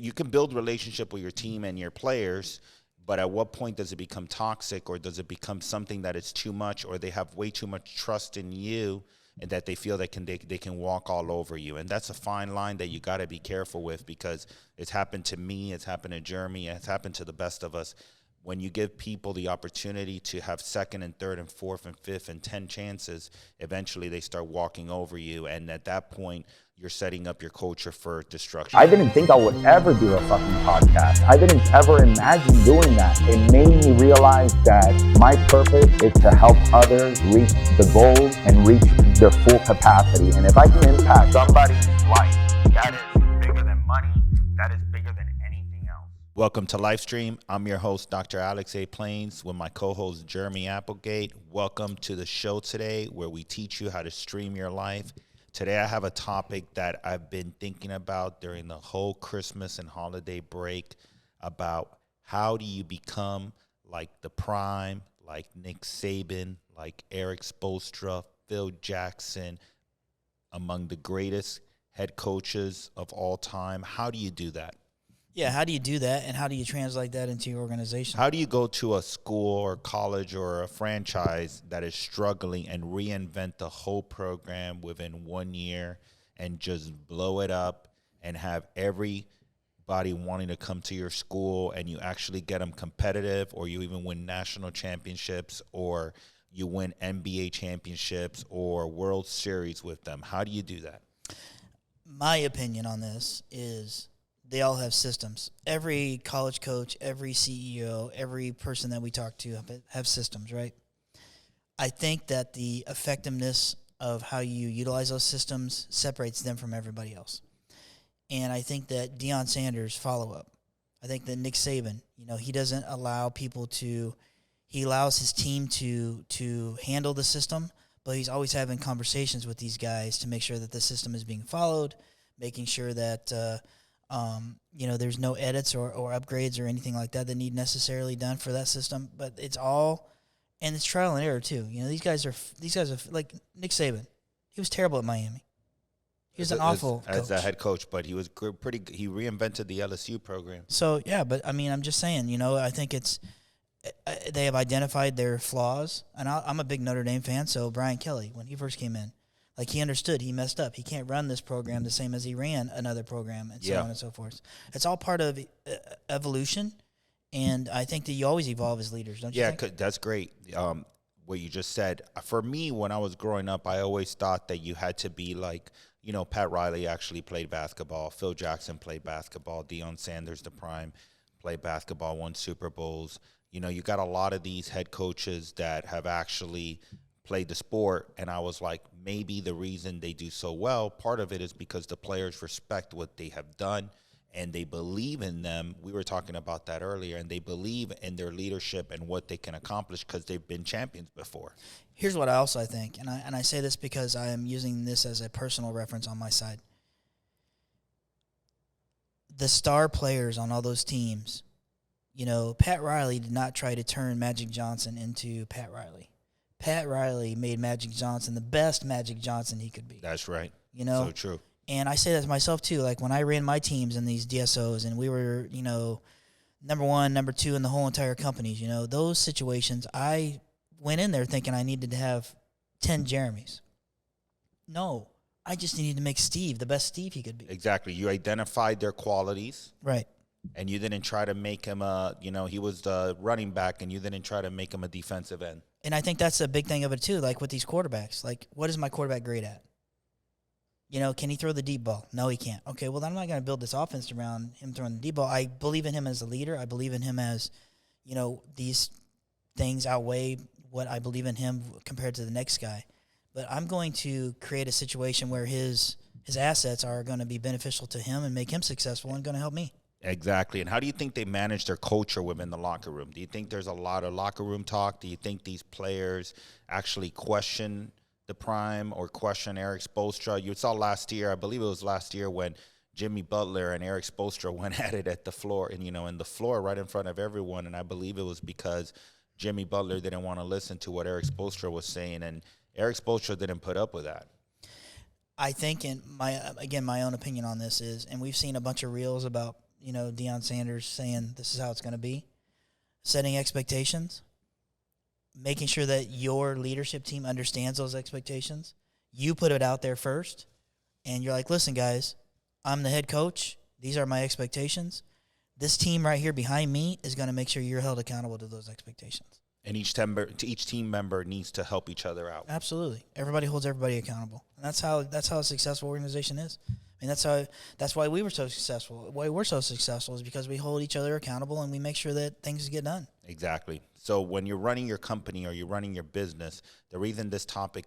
you can build relationship with your team and your players, but at what point does it become toxic, or does it become something that is too much, or they have way too much trust in you and that they feel they can walk all over you? And that's a fine line that you got to be careful with, because it's happened to me, it's happened to Jeremy, it's happened to the best of us. When you give people the opportunity to have second and third and fourth and fifth and 10 chances, eventually they start walking over you. And at that point, you're setting up your culture for destruction. I didn't think I would ever do a fucking podcast. I didn't ever imagine doing that. It made me realize that my purpose is to help others reach the goals and reach their full capacity. And if I can impact somebody's life, that is bigger than money. That is bigger than anything else. Welcome to Livestream. I'm your host, Dr. Alex A. Plains, with my co-host, Jeremy Applegate. Welcome to the show today, where we teach you how to stream your life. Today, I have a topic that I've been thinking about during the whole Christmas and holiday break, about how do you become like the Prime, like Nick Saban, like Eric Spoelstra, Phil Jackson, among the greatest head coaches of all time. How do you do that? Yeah, how do you do that, and how do you translate that into your organization? How do you go to a school or college or a franchise that is struggling and reinvent the whole program within 1 year and just blow it up and have everybody wanting to come to your school, and you actually get them competitive, or you even win national championships, or you win NBA championships or World Series with them? How do you do that? My opinion on this is they all have systems. Every college coach, every CEO, every person that we talk to have systems, right? I think that the effectiveness of how you utilize those systems separates them from everybody else. And I think that Deion Sanders' follow-up, I think that Nick Saban, he doesn't allow people to, he allows his team to handle the system, but he's always having conversations with these guys to make sure that the system is being followed, making sure that there's no edits or upgrades or anything like that need necessarily done for that system. But it's all, and it's trial and error too. These guys are like Nick Saban. He was terrible at Miami. He was an awful as coach. a head coach, but he was pretty. He reinvented the LSU program. So yeah, but I mean, I'm just saying. I think they have identified their flaws, and I'm a big Notre Dame fan. So Brian Kelly, when he first came in, like, he understood he messed up. He can't run this program the same as he ran another program, and so on and so forth. It's all part of evolution, and I think that you always evolve as leaders, don't you think? Yeah, that's great. What you just said. For me, when I was growing up, I always thought that you had to be like, Pat Riley actually played basketball. Phil Jackson played basketball. Deion Sanders, the Prime, played basketball, won Super Bowls. You got a lot of these head coaches that have actually played the sport, and I was like, maybe the reason they do so well, part of it is because the players respect what they have done, and they believe in them. We were talking about that earlier, and they believe in their leadership and what they can accomplish because they've been champions before. Here's what I also think, and I say this because I am using this as a personal reference on my side. The star players on all those teams, Pat Riley did not try to turn Magic Johnson into Pat Riley. Pat Riley made Magic Johnson the best Magic Johnson he could be. That's right. So true. And I say that to myself too. Like, when I ran my teams in these DSOs, and we were, number one, number two in the whole entire companies, those situations, I went in there thinking I needed to have 10 Jeremys. No, I just needed to make Steve the best Steve he could be. Exactly. You identified their qualities. Right. And you didn't try to make him he was the running back, and you didn't try to make him a defensive end. And I think that's a big thing of it too, like with these quarterbacks. Like, what is my quarterback great at? Can he throw the deep ball? No, he can't. Okay, well, then I'm not going to build this offense around him throwing the deep ball. I believe in him as a leader. I believe in him as, these things outweigh what I believe in him compared to the next guy. But I'm going to create a situation where his assets are going to be beneficial to him and make him successful and going to help me. Exactly. And how do you think they manage their culture within the locker room? Do you think there's a lot of locker room talk? Do you think these players actually question the Prime or question Eric Spoelstra? You saw last year, I believe it was last year, when Jimmy Butler and Eric Spoelstra went at it at the floor, and in the floor right in front of everyone. And I believe it was because Jimmy Butler didn't want to listen to what Eric Spoelstra was saying, and Eric Spoelstra didn't put up with that. I think, my own opinion on this is, and we've seen a bunch of reels about Deion Sanders saying this is how it's going to be, setting expectations, making sure that your leadership team understands those expectations. You put it out there first, and you're like, listen, guys, I'm the head coach. These are my expectations. This team right here behind me is going to make sure you're held accountable to those expectations. And each team member needs to help each other out. Absolutely. Everybody holds everybody accountable. And that's how a successful organization is. I mean, that's why we were so successful. Why we're so successful is because we hold each other accountable and we make sure that things get done. Exactly. So when you're running your company or you're running your business, the reason this topic,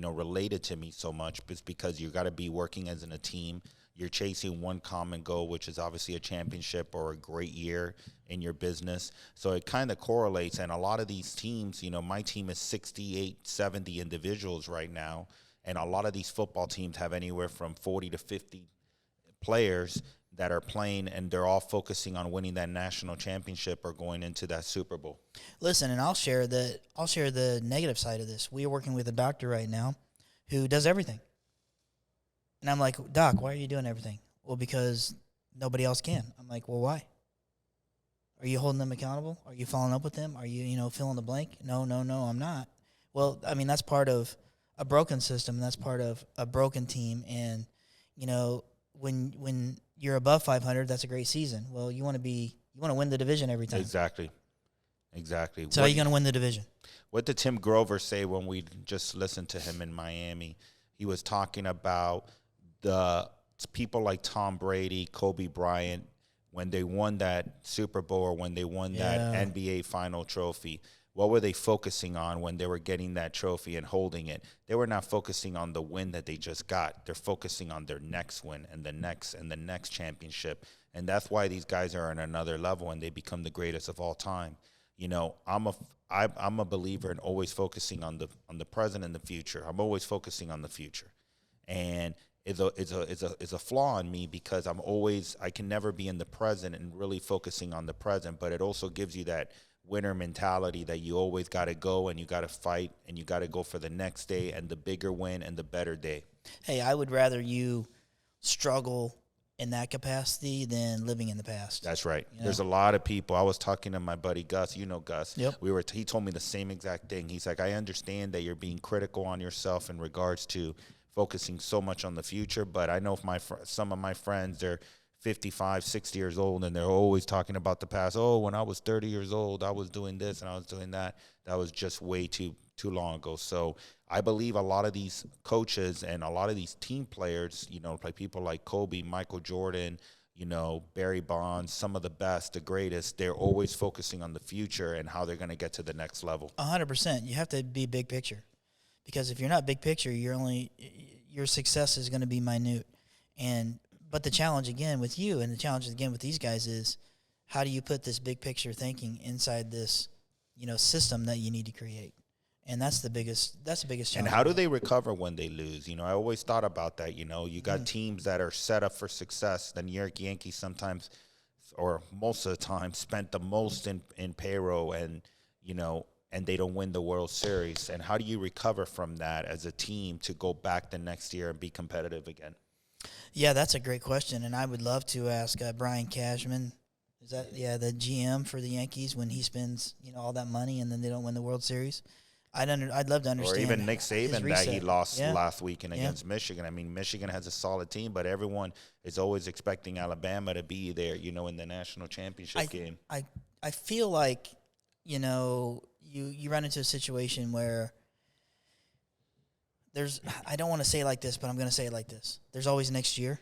related to me so much is because you got to be working as in a team. You're chasing one common goal, which is obviously a championship or a great year in your business. So it kind of correlates. And a lot of these teams, my team is 68, 70 individuals right now. And a lot of these football teams have anywhere from 40 to 50 players that are playing, and they're all focusing on winning that national championship or going into that Super Bowl. Listen, and I'll share the negative side of this. We are working with a doctor right now who does everything. And I'm like, Doc, why are you doing everything? Well, because nobody else can. I'm like, well, why? Are you holding them accountable? Are you following up with them? Are you, fill in the blank? No, I'm not. Well, I mean, that's part of a broken system. That's part of a broken team. And, when you're above 500, that's a great season. Well, you want to win the division every time. Exactly. So how are you going to win the division? What did Tim Grover say when we just listened to him in Miami? He was talking about the people like Tom Brady, Kobe Bryant, when they won that Super Bowl or when they won that NBA final trophy. What were they focusing on when they were getting that trophy and holding it? They were not focusing on the win that they just got. They're focusing on their next win and the next championship. And that's why these guys are on another level and they become the greatest of all time. I'm a believer in always focusing on the present and the future. I'm always focusing on the future. And it's a flaw in me because I can never be in the present and really focusing on the present, but it also gives you that winner mentality that you always got to go and you got to fight and you got to go for the next day and the bigger win and the better day. Hey, I would rather you struggle in that capacity than living in the past. That's right. There's a lot of people. I was talking to my buddy Gus. Gus. Yep. He told me the same exact thing. He's like, I understand that you're being critical on yourself in regards to focusing so much on the future, but I know if some of my friends, they're 55, 60 years old, and they're always talking about the past. Oh, when I was 30 years old, I was doing this and I was doing that. That was just way too long ago. So I believe a lot of these coaches and a lot of these team players, like people like Kobe, Michael Jordan, Barry Bonds, some of the best, the greatest, they're always focusing on the future and how they're going to get to the next level. 100%. You have to be big picture, because if you're not big picture, your success is going to be minute. But the challenge again with you and the challenge again with these guys is, how do you put this big picture thinking inside this, system that you need to create? And that's the biggest challenge. And how do they recover when they lose? I always thought about that. You got teams that are set up for success. The New York Yankees sometimes, or most of the time, spent the most in payroll and they don't win the World Series. And how do you recover from that as a team to go back the next year and be competitive again? Yeah, that's a great question, and I would love to ask Brian Cashman. Is that the GM for the Yankees when he spends all that money and then they don't win the World Series? I'd love to understand. Or even Nick Saban that he lost last weekend against Michigan. I mean, Michigan has a solid team, but everyone is always expecting Alabama to be there, in the national championship game. I feel like you run into a situation where I don't want to say it like this, but I'm going to say it like this. There's always next year.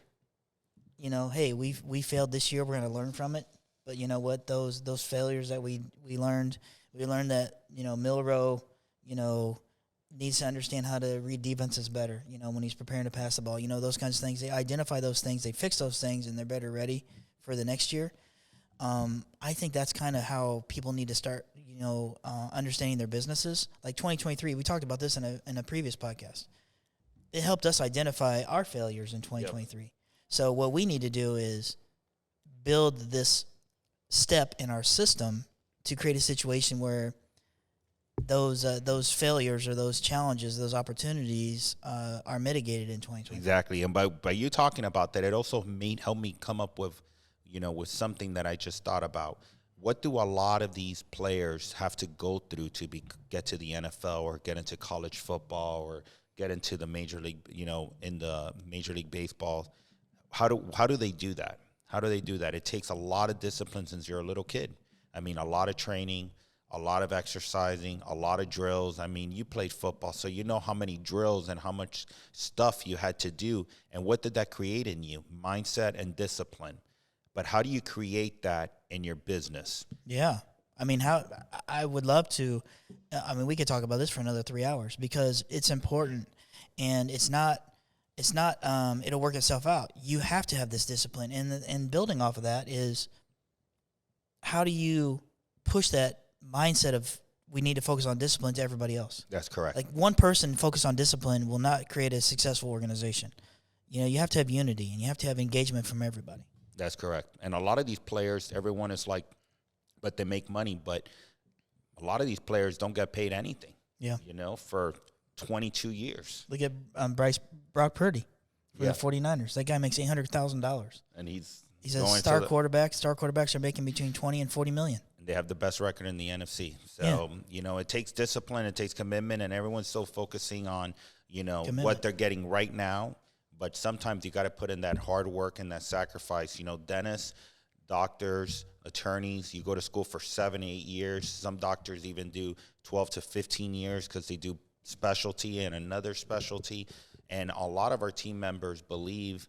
Hey, we failed this year. We're going to learn from it. But you know what? Those failures that we learned that, Milroe, needs to understand how to read defenses better, when he's preparing to pass the ball. Those kinds of things. They identify those things. They fix those things, and they're better ready for the next year. I think that's kind of how people need to start, understanding their businesses. Like 2023, we talked about this in a previous podcast. It helped us identify our failures in 2023. Yep. So what we need to do is build this step in our system to create a situation where those failures or those challenges, those opportunities are mitigated in 2023. Exactly. And by you talking about that, it also helped me come up with with something that I just thought about. What do a lot of these players have to go through to get to the NFL or get into college football or get into the major league, in the Major League Baseball? How do they do that? How do they do that? It takes a lot of discipline since you're a little kid. I mean, a lot of training, a lot of exercising, a lot of drills. I mean, you played football, so you know how many drills and how much stuff you had to do. And what did that create in you? Mindset and discipline. But how do you create that in your business? Yeah. I mean, I would love to. I mean, we could talk about this for another 3 hours because it's important, and it's not. It'll work itself out. You have to have this discipline, and building off of that is how do you push that mindset of we need to focus on discipline to everybody else? That's correct. Like one person focused on discipline will not create a successful organization. You have to have unity, and you have to have engagement from everybody. That's correct. And a lot of these players, everyone is like, but they make money, but a lot of these players don't get paid anything. Yeah. For 22 years. Look at Brock Purdy for Yeah. the 49ers. That guy makes $800,000. And he's a star quarterback. Star quarterbacks are making between 20 and 40 million. They have the best record in the NFC. So, it takes discipline, it takes commitment, and everyone's still focusing on, what they're getting right now. But sometimes you got to put in that hard work and that sacrifice. Dentists, doctors, attorneys, you go to school for 7, 8 years. Some doctors even do 12 to 15 years because they do specialty and another specialty. And a lot of our team members believe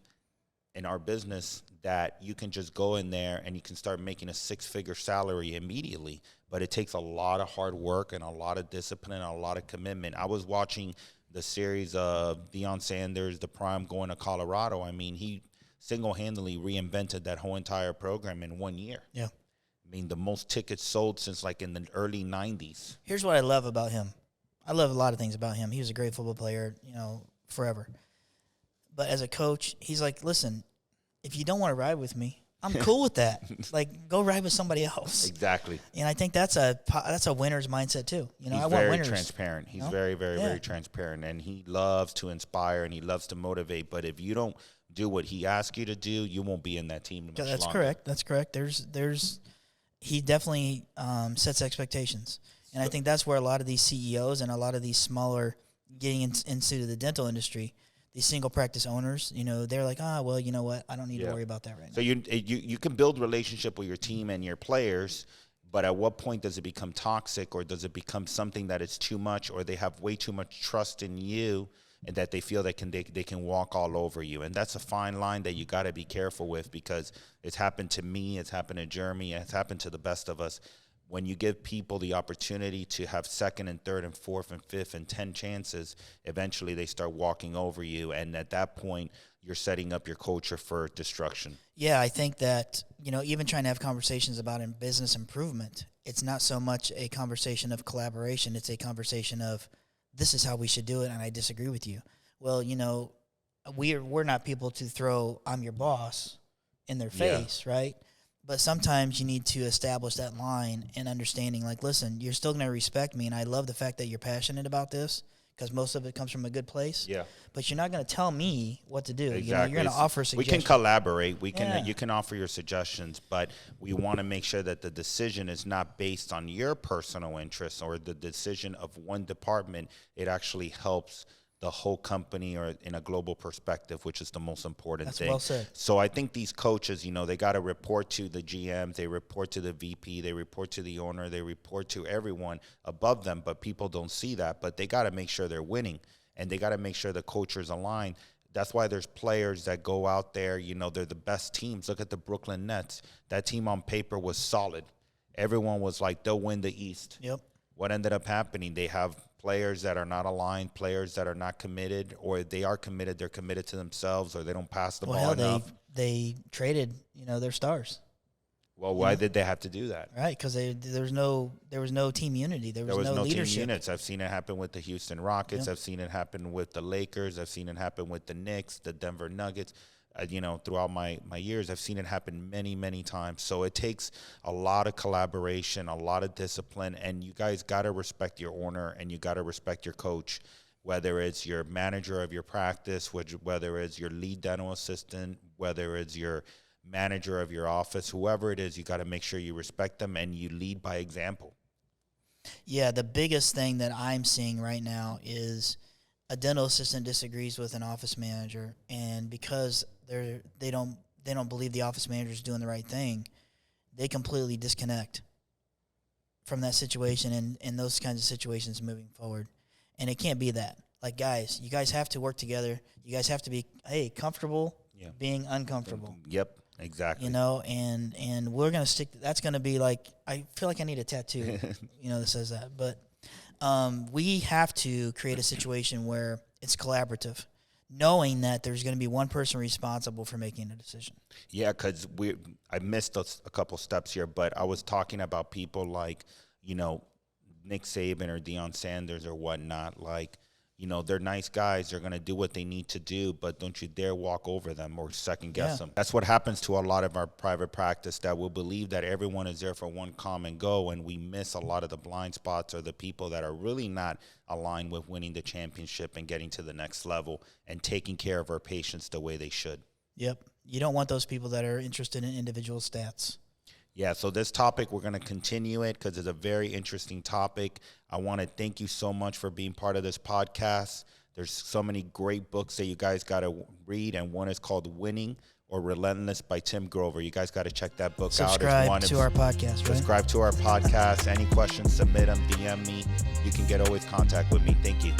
in our business that you can just go in there and you can start making a 6-figure salary immediately. But it takes a lot of hard work and a lot of discipline and a lot of commitment. I was watching the series of Deion Sanders, the Prime, going to Colorado. I mean, he single-handedly reinvented that whole entire program in 1 year. Yeah. I mean, the most tickets sold since like in the early 90s. Here's what I love about him. I love a lot of things about him. He was a great football player, forever. But as a coach, he's like, listen, if you don't want to ride with me, I'm cool with that. Like, go ride with somebody else. Exactly. And I think that's a winner's mindset too. He's I want very winners. transparent. He's very, very, very transparent, and he loves to inspire and he loves to motivate. But if you don't do what he asks you to do, you won't be in that team much That's longer. correct. That's correct. He definitely sets expectations, and I think that's where a lot of these CEOs and a lot of these smaller getting into the dental industry, these single practice owners, they're like, well, you know what? I don't need to worry about that right now. So you can build relationship with your team and your players, but at what point does it become toxic, or does it become something that is too much, or they have way too much trust in you and that they feel they can walk all over you? And that's a fine line that you got to be careful with, because it's happened to me, it's happened to Jeremy, it's happened to the best of us. When you give people the opportunity to have second and third and fourth and fifth and 10 chances, eventually they start walking over you. And at that point, you're setting up your culture for destruction. Yeah, I think that, even trying to have conversations about business improvement, it's not so much a conversation of collaboration. It's a conversation of, this is how we should do it, and I disagree with you. Well, we're not people to throw "I'm your boss" in their face, right? But sometimes you need to establish that line and understanding, like, listen, you're still going to respect me, and I love the fact that you're passionate about this because most of it comes from a good place. Yeah. But you're not going to tell me what to do. Exactly. You're going to offer suggestions. We can collaborate. You can offer your suggestions, but we want to make sure that the decision is not based on your personal interests or the decision of one department. It actually helps the whole company, or in a global perspective, which is the most important thing. Well said. So I think these coaches, they got to report to the GM, they report to the VP, they report to the owner, they report to everyone above them, but people don't see that. But they got to make sure they're winning, and they got to make sure the culture's aligned. That's why there's players that go out there, they're the best teams. Look at the Brooklyn Nets. That team on paper was solid. Everyone was like, they'll win the East. Yep. What ended up happening, they have players that are not aligned, players that are not committed, or they are committed, they're committed to themselves, or they don't pass the ball enough. They traded, their stars. Well, why did they have to do that? Right, because there was no team unity. There was no leadership. Team units. I've seen it happen with the Houston Rockets. Yep. I've seen it happen with the Lakers. I've seen it happen with the Knicks, the Denver Nuggets. Throughout my years, I've seen it happen many, many times. So it takes a lot of collaboration, a lot of discipline, and you guys got to respect your owner and you got to respect your coach, whether it's your manager of your practice, whether it's your lead dental assistant, whether it's your manager of your office, whoever it is, you got to make sure you respect them and you lead by example. Yeah, the biggest thing that I'm seeing right now is a dental assistant disagrees with an office manager, and because they don't believe the office manager is doing the right thing, they completely disconnect from that situation and those kinds of situations moving forward. And it can't be that. Like, guys, you guys have to work together. You guys have to be, comfortable being uncomfortable. Yep, exactly. You know, and we're going to stick. That's going to be like, I feel like I need a tattoo, that says that. But we have to create a situation where it's collaborative, knowing that there's going to be one person responsible for making a decision. Yeah, because I missed a couple steps here, but I was talking about people like, Nick Saban or Deion Sanders or whatnot. Like, they're nice guys. They're going to do what they need to do, but don't you dare walk over them or second guess them. That's what happens to a lot of our private practice, that we'll believe that everyone is there for one common goal, and we miss a lot of the blind spots or the people that are really not aligned with winning the championship and getting to the next level and taking care of our patients the way they should. Yep. You don't want those people that are interested in individual stats. Yeah, so this topic, we're going to continue it because it's a very interesting topic. I want to thank you so much for being part of this podcast. There's so many great books that you guys got to read, and one is called Winning or Relentless by Tim Grover. You guys got to check that book out. Subscribe to our podcast, right? Subscribe to our podcast. Any questions, submit them, DM me. You can get always contact with me. Thank you.